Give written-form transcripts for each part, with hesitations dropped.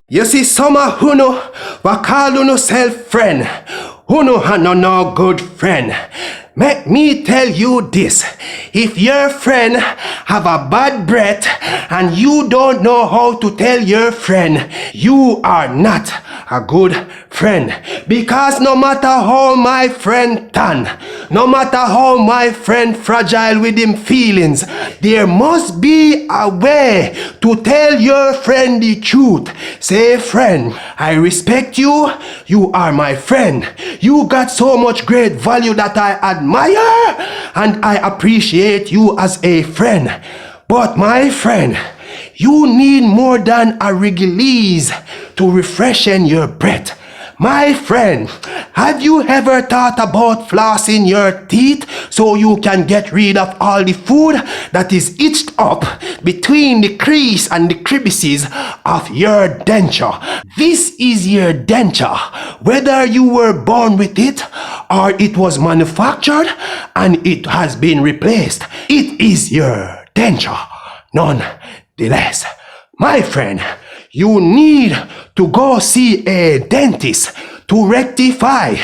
You see, some of who call uno self friend, who have no good friend. Make me tell you this, if your friend have a bad breath and you don't know how to tell your friend, you are not a good friend. Because no matter how my friend tan, no matter how my friend fragile with him feelings, there must be a way to tell your friend the truth. Say, friend, I respect you, you are my friend. You got so much great value that I admire and I appreciate you as a friend. But my friend, you need more than a release to refreshen your breath. My friend, have you ever thought about flossing your teeth so you can get rid of all the food that is itched up between the crease and the crevices of your denture? This is your denture, whether you were born with it or it was manufactured and it has been replaced. It is your denture, nonetheless. My friend, you need to go see a dentist to rectify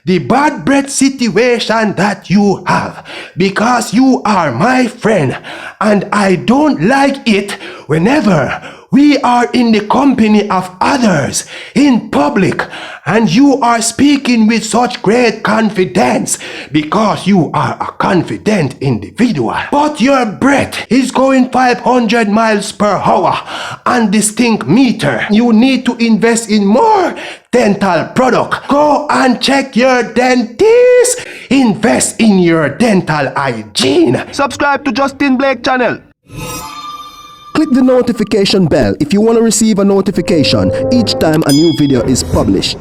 the bad breath situation that you have, because you are my friend and I don't like it whenever we are in the company of others in public and you are speaking with such great confidence because you are a confident individual. But your breath is going 500 miles per hour on the stink meter. You need to invest in more dental product. Go and check your dentist. Invest in your dental hygiene. Subscribe to Justin Blake channel. Click the notification bell if you want to receive a notification each time a new video is published.